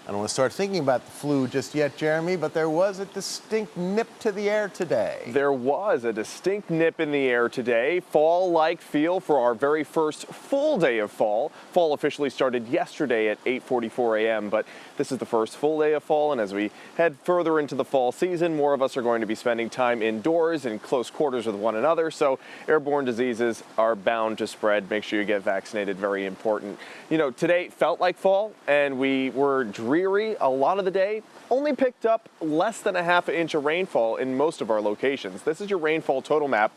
I don't want to start thinking about the flu just yet, Jeremy, but there was a distinct nip to the air today. There was a distinct nip in the air today. Fall-like feel for our very first full day of fall. Fall officially started yesterday at 8:44 a.m., but this is the first full day of fall, and as we head further into the fall season, more of us are going to be spending time indoors in close quarters with one another, so airborne diseases are bound to spread. Make sure you get vaccinated, very important. You know, today felt like fall, and we were dreary a lot of the day. Only picked up less than a half inch of rainfall in most of our locations. This is your rainfall total map.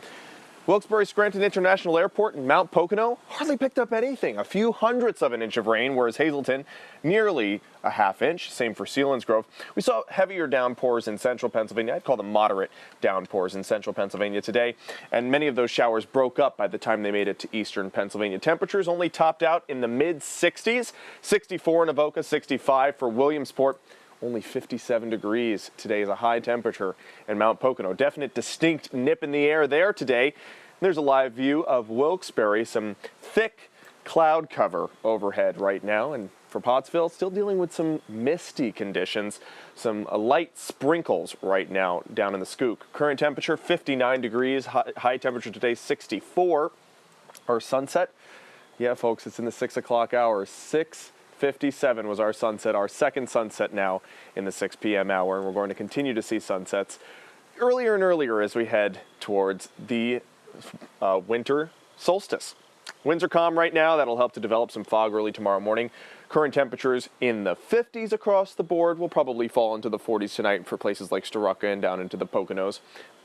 Wilkes-Barre Scranton International Airport and Mount Pocono hardly picked up anything, a few hundredths of an inch of rain, whereas Hazleton nearly a half inch. Same for Selinsgrove. We saw heavier downpours in central Pennsylvania. I'd call them moderate downpours in central Pennsylvania today, and many of those showers broke up by the time they made it to eastern Pennsylvania. Temperatures only topped out in the mid-60s, 64 in Avoca, 65 for Williamsport. Only 57 degrees today is a high temperature in Mount Pocono. Definite distinct nip in the air there today. There's a live view of Wilkes-Barre, some thick cloud cover overhead right now. And for Pottsville, still dealing with some misty conditions, some light sprinkles right now down in the Skook. Current temperature 59 degrees, high temperature today 64. Our sunset, yeah folks, it's in the 6 o'clock hour. 6:57 was our sunset, our second sunset now in the 6 p.m. hour, and we're going to continue to see sunsets earlier and earlier as we head towards the winter solstice. Winds are calm right now. That'll help to develop some fog early tomorrow morning. Current temperatures in the 50s across the board. Will probably fall into the 40s tonight for places like Storuca and down into the Poconos.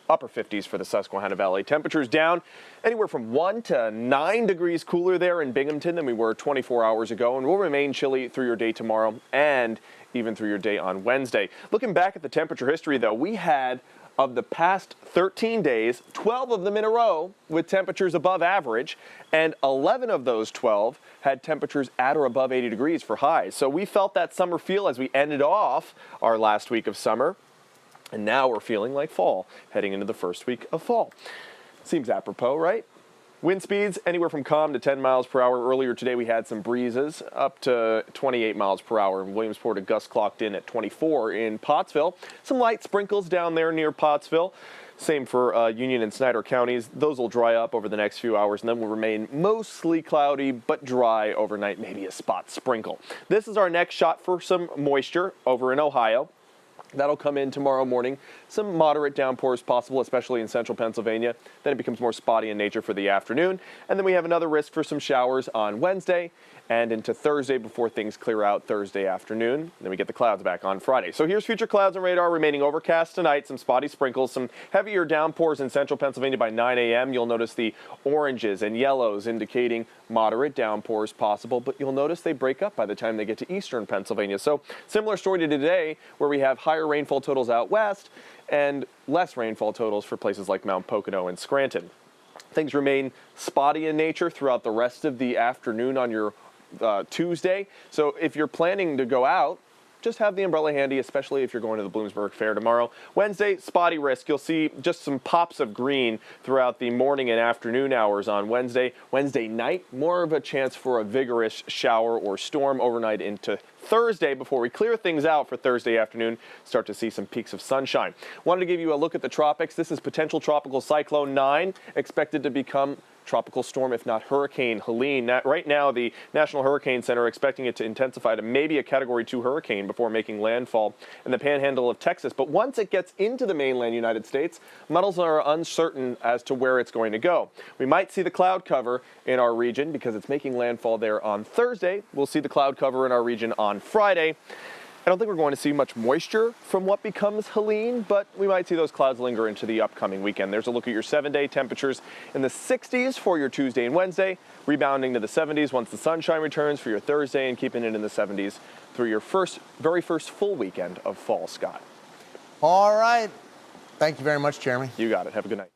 Upper 50s for the Susquehanna Valley. Temperatures down anywhere from 1 to 9 degrees cooler there in Binghamton than we were 24 hours ago, and will remain chilly through your day tomorrow and even through your day on Wednesday. Looking back at the temperature history, though, we had, of the past 13 days, 12 of them in a row with temperatures above average, and 11 of those 12 had temperatures at or above 80 degrees for highs. So we felt that summer feel as we ended off our last week of summer. And now we're feeling like fall, heading into the first week of fall. Seems apropos, right? Wind speeds anywhere from calm to 10 miles per hour. Earlier today we had some breezes up to 28 miles per hour. In Williamsport, a gust clocked in at 24 in Pottsville. Some light sprinkles down there near Pottsville. Same for Union and Snyder counties. Those will dry up over the next few hours and then will remain mostly cloudy but dry overnight, maybe a spot sprinkle. This is our next shot for some moisture over in Ohio. That'll come in tomorrow morning. Some moderate downpours possible, especially in central Pennsylvania. Then it becomes more spotty in nature for the afternoon. And then we have another risk for some showers on Wednesday and into Thursday before things clear out Thursday afternoon. Then we get the clouds back on Friday. So here's future clouds and radar. Remaining overcast tonight, some spotty sprinkles, some heavier downpours in central Pennsylvania by 9 a.m. You'll notice the oranges and yellows indicating moderate downpours possible, but you'll notice they break up by the time they get to eastern Pennsylvania. So similar story to today, where we have higher rainfall totals out west and less rainfall totals for places like Mount Pocono and Scranton. Things remain spotty in nature throughout the rest of the afternoon on your Tuesday. So if you're planning to go out, just have the umbrella handy, especially if you're going to the Bloomsburg Fair tomorrow. Wednesday, spotty risk. You'll see just some pops of green throughout the morning and afternoon hours on Wednesday. Wednesday night, more of a chance for a vigorous shower or storm overnight into Thursday before we clear things out for Thursday afternoon, start to see some peaks of sunshine. Wanted to give you a look at the tropics. This is potential tropical cyclone 9, expected to become tropical storm, if not Hurricane Helene. Right now, the National Hurricane Center expecting it to intensify to maybe a Category 2 hurricane before making landfall in the panhandle of Texas. But once it gets into the mainland United States, models are uncertain as to where it's going to go. We might see the cloud cover in our region because it's making landfall there on Thursday. We'll see the cloud cover in our region on Friday. I don't think we're going to see much moisture from what becomes Helene, but we might see those clouds linger into the upcoming weekend. There's a look at your 7-day temperatures in the 60s for your Tuesday and Wednesday, rebounding to the 70s once the sunshine returns for your Thursday, and keeping it in the 70s through your very first full weekend of fall, Scott. All right. Thank you very much, Jeremy. You got it. Have a good night.